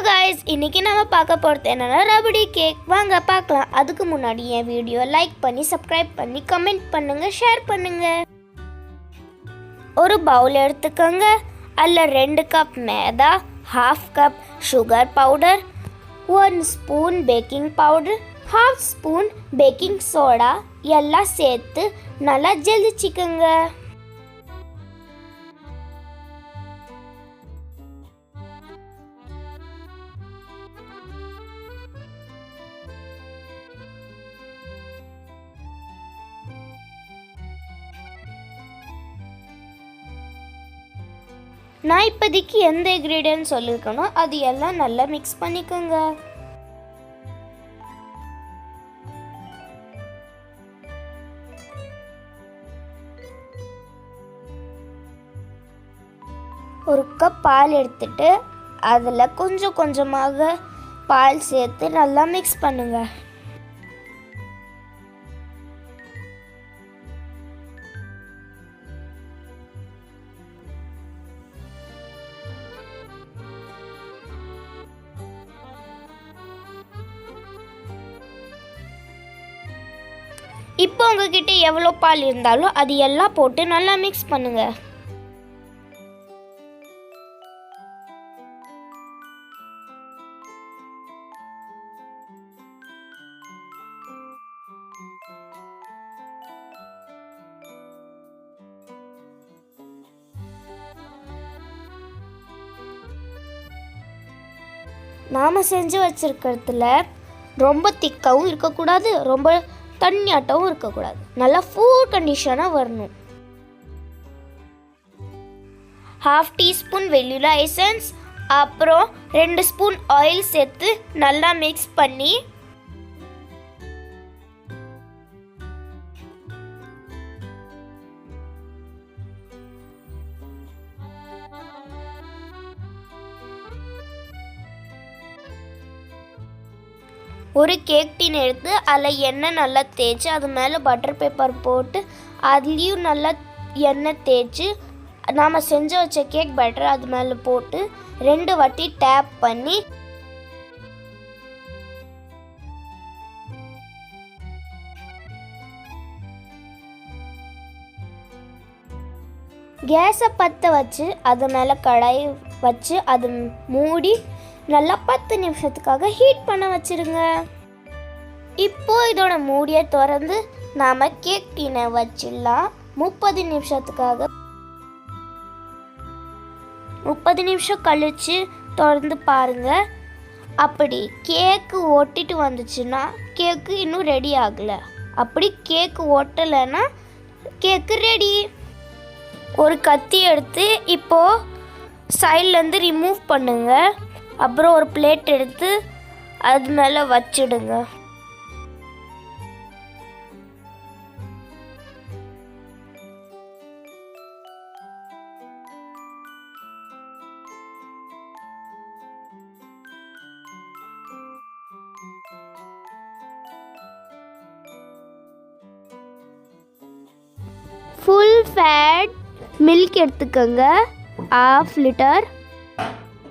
Guys இன்னைக்கு நாம பார்க்க போறது என்னன்னா ரபடி கேக் வாங்க பார்க்கலாம். அதுக்கு முன்னாடி என் வீடியோ லைக் பண்ணி சப்ஸ்கிரைப் பண்ணி கமெண்ட் பண்ணுங்க, ஷேர் பண்ணுங்க. ஒரு பவுல் எடுத்துக்கங்க. அதுல 2 கப் मैदा, 1/2 cup sugar powder, 1 spoon baking powder, 1/2 spoon baking soda எல்லாம் சேர்த்து நல்லா ஜலிச்சிக்கங்க. நான் இப்போதைக்கு எந்த இன்க்ரீடியன்ட் சொல்லியிருக்கேனோ அது எல்லாம் நல்லா மிக்ஸ் பண்ணிக்கோங்க. ஒரு கப் பால் எடுத்துட்டு அதில் கொஞ்சம் கொஞ்சமாக பால் சேர்த்து நல்லா மிக்ஸ் பண்ணுங்க. இப்போ உங்ககிட்ட எவ்வளோ பால் இருந்தாலும் அது எல்லாம் போட்டு நல்லா மிக்ஸ் பண்ணுங்க. நாம் செஞ்சு வச்சிருக்கிறதுல ரொம்ப திக்காகவும் இருக்கக்கூடாது, ரொம்ப தண்ணியாட்டவும் இருக்கக்கூடாது. நல்லா ஃபுல் கண்டிஷனாக வரணும். 1/2 டீஸ்பூன் வெல்லுலா எசன்ஸ், அப்புறம் 2 ஸ்பூன் ஆயில் சேர்த்து நல்லா மிக்ஸ் பண்ணி ஒரு கேக் டின் எடுத்து அதில் எண்ணெய் நல்லா தேய்ச்சி அது மேலே பட்டர் பேப்பர் போட்டு அதுலேயும் நல்லா எண்ணெய் தேய்ச்சி நாம் செஞ்சு வச்ச கேக் பட்டர் அது மேலே போட்டு 2 வாட்டி டேப் பண்ணி கேஸை பற்ற வச்சு அது மேலே கடாய் வச்சு அது மூடி நல்லா 10 நிமிஷத்துக்காக ஹீட் பண்ண வச்சிருங்க. இப்போ இதோட மூடியை திறந்து நாம கேக் டீனை வச்சிடலாம். 30 நிமிஷத்துக்காக 30 நிமிஷம் கழிச்சு திறந்து பாருங்க. அப்படி கேக்கு ஒட்டிட்டு வந்துச்சுன்னா கேக்கு இன்னும் ரெடி ஆகலை. அப்படி கேக்கு ஒட்டலைன்னா கேக்கு ரெடி. ஒரு கத்தி எடுத்து இப்போ சைட்லேருந்து ரிமூவ் பண்ணுங்க. அப்புறம் ஒரு பிளேட் எடுத்து அது மேலே வச்சிடுங்க. ஃபுல் ஃபேட் மில்க் எடுத்துக்கோங்க, 1/2 லிட்டர்.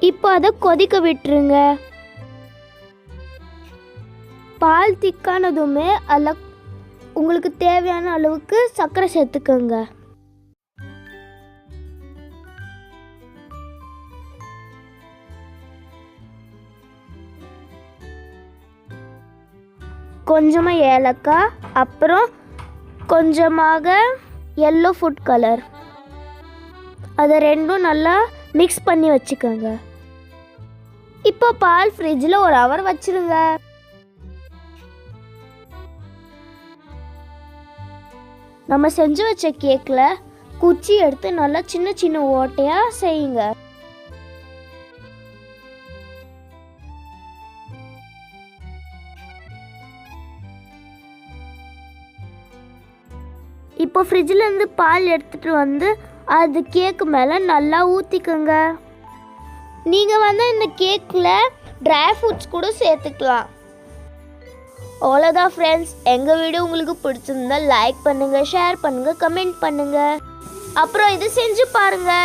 இப்போ அதை கொதிக்க விட்டுருங்க. பால் திக்கானதுமே அதில் உங்களுக்கு தேவையான அளவுக்கு சர்க்கரை சேர்த்துக்கோங்க. கொஞ்சமாக ஏலக்காய், அப்புறம் கொஞ்சமாக எல்லோ ஃபுட் கலர், அதை ரெண்டும் நல்லா மிக்ஸ் பண்ணி வச்சுக்கோங்க. இப்போ பால் ஃப்ரிட்ஜில் 1 ஹவர் வச்சிருங்க. நம்ம செஞ்சு வச்ச கேக்கில் குச்சி எடுத்து நல்லா சின்ன சின்ன ஓட்டையாக செய்யுங்க. இப்போ ஃப்ரிட்ஜிலேருந்து பால் எடுத்துகிட்டு வந்து அது கேக்கு மேலே நல்லா ஊற்றிக்கோங்க. நீங்கள் இந்த கேக்கில் ட்ரை ஃப்ரூட்ஸ் கூட சேர்த்துக்கலாம். அவ்வளோதான் ஃப்ரெண்ட்ஸ். எங்கள் வீடியோ உங்களுக்கு பிடிச்சிருந்தா லைக் பண்ணுங்கள், ஷேர் பண்ணுங்கள், கமெண்ட் பண்ணுங்கள். அப்புறம் இது செஞ்சு பாருங்கள்.